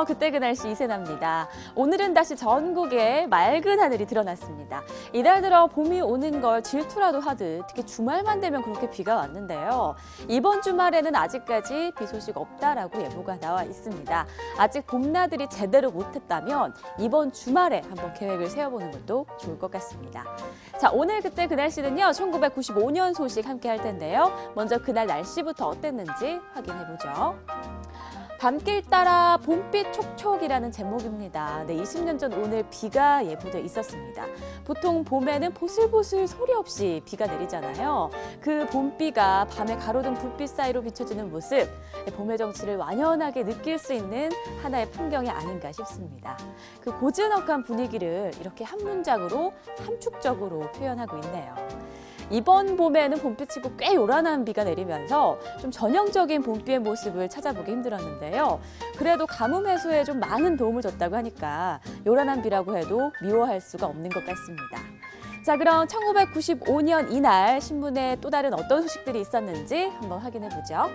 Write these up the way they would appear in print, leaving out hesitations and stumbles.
안녕하세요. 그때 그 날씨 이세나입니다. 오늘은 다시 전국에 맑은 하늘이 드러났습니다. 이달 들어 봄이 오는 걸 질투라도 하듯 특히 주말만 되면 그렇게 비가 왔는데요. 이번 주말에는 아직까지 비 소식 없다라고 예보가 나와 있습니다. 아직 봄나들이 제대로 못했다면 이번 주말에 한번 계획을 세워보는 것도 좋을 것 같습니다. 자, 오늘 그때 그 날씨는요. 1995년 소식 함께 할 텐데요. 먼저 그날 날씨부터 어땠는지 확인해보죠. 밤길 따라 봄빛 촉촉이라는 제목입니다. 네, 20년 전 오늘 비가 예보돼 있었습니다. 보통 봄에는 보슬보슬 소리 없이 비가 내리잖아요. 그 봄비가 밤에 가로등 불빛 사이로 비춰지는 모습, 봄의 정취를 완연하게 느낄 수 있는 하나의 풍경이 아닌가 싶습니다. 그 고즈넉한 분위기를 이렇게 한 문장으로 함축적으로 표현하고 있네요. 이번 봄에는 봄빛이고 꽤 요란한 비가 내리면서 좀 전형적인 봄비의 모습을 찾아보기 힘들었는데요. 그래도 가뭄 해소에 좀 많은 도움을 줬다고 하니까 요란한 비라고 해도 미워할 수가 없는 것 같습니다. 자, 그럼 1995년 이날 신문에 또 다른 어떤 소식들이 있었는지 한번 확인해 보죠.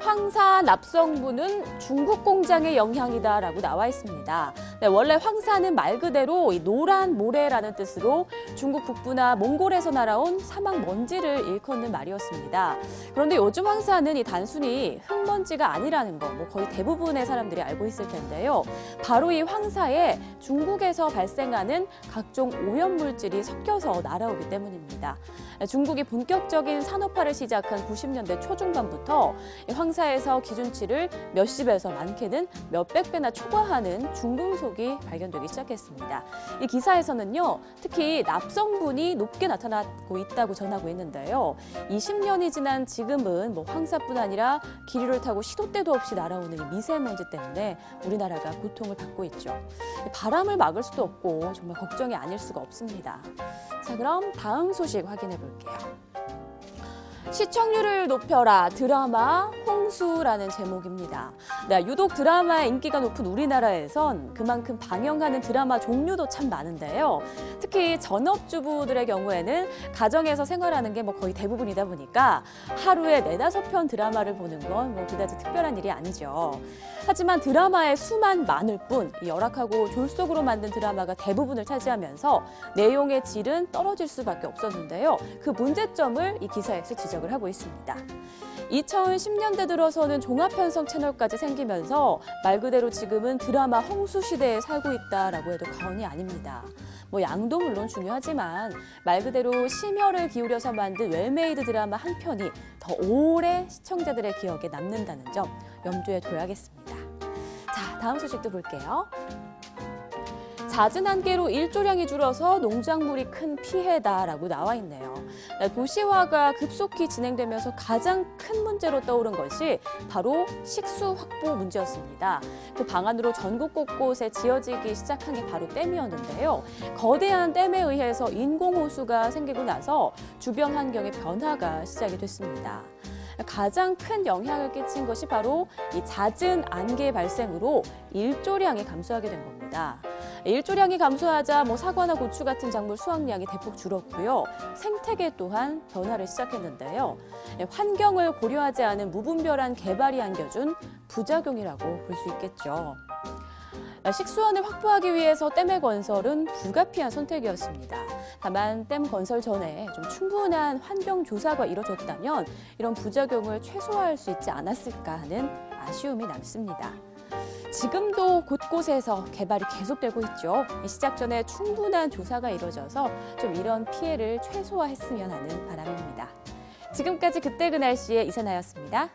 황사 납성분은 중국 공장의 영향이다라고 나와 있습니다. 네, 원래 황사는 말 그대로 이 노란 모래라는 뜻으로 중국 북부나 몽골에서 날아온 사막 먼지를 일컫는 말이었습니다. 그런데 요즘 황사는 이 단순히 흙먼지가 아니라는 거 거의 대부분의 사람들이 알고 있을 텐데요. 바로 이 황사에 중국에서 발생하는 각종 오염물질이 섞여서 날아오기 때문입니다. 중국이 본격적인 산업화를 시작한 90년대 초중반부터 황사에서 기준치를 몇십에서 많게는 몇백 배나 초과하는 중금속이 발견되기 시작했습니다. 이 기사에서는요, 특히 납성분이 높게 나타나고 있다고 전하고 있는데요. 20년이 지난 지금은 황사뿐 아니라 기류를 타고 시도 때도 없이 날아오는 이 미세먼지 때문에 우리나라가 고통을 받고 있죠. 바람을 막을 수도 없고 정말 걱정이 아닐 수가 없습니다. 자, 그럼 다음 소식 확인해 볼게요. 시청률을 높여라 드라마 홍수라는 제목입니다. 네, 유독 드라마의 인기가 높은 우리나라에선 그만큼 방영하는 드라마 종류도 참 많은데요. 특히 전업주부들의 경우에는 가정에서 생활하는 게 거의 대부분이다 보니까 하루에 4~5편 드라마를 보는 건 그다지 특별한 일이 아니죠. 하지만 드라마의 수만 많을 뿐 열악하고 졸속으로 만든 드라마가 대부분을 차지하면서 내용의 질은 떨어질 수밖에 없었는데요. 그 문제점을 이 기사에서 지적을 하고 있습니다. 2010년대 들어서는 종합편성 채널까지 생기면서 말 그대로 지금은 드라마 홍수 시대에 살고 있다라고 해도 과언이 아닙니다. 양도 물론 중요하지만 말 그대로 심혈을 기울여서 만든 웰메이드 드라마 한 편이 더 오래 시청자들의 기억에 남는다는 점 염두에 둬야겠습니다. 자, 다음 소식도 볼게요. 잦은 한계로 일조량이 줄어서 농작물이 큰 피해다라고 나와 있네요. 도시화가 급속히 진행되면서 가장 큰 문제로 떠오른 것이 바로 식수 확보 문제였습니다. 그 방안으로 전국 곳곳에 지어지기 시작한 게 바로 댐이었는데요. 거대한 댐에 의해서 인공호수가 생기고 나서 주변 환경의 변화가 시작이 됐습니다. 가장 큰 영향을 끼친 것이 바로 이 잦은 안개 발생으로 일조량이 감소하게 된 겁니다. 일조량이 감소하자 사과나 고추 같은 작물 수확량이 대폭 줄었고요. 생태계 또한 변화를 시작했는데요. 환경을 고려하지 않은 무분별한 개발이 안겨준 부작용이라고 볼 수 있겠죠. 식수원을 확보하기 위해서 댐의 건설은 불가피한 선택이었습니다. 다만 댐 건설 전에 좀 충분한 환경 조사가 이뤄졌다면 이런 부작용을 최소화할 수 있지 않았을까 하는 아쉬움이 남습니다. 지금도 곳곳에서 개발이 계속되고 있죠. 시작 전에 충분한 조사가 이뤄져서 좀 이런 피해를 최소화했으면 하는 바람입니다. 지금까지 그때 그 날씨의 이세나였습니다.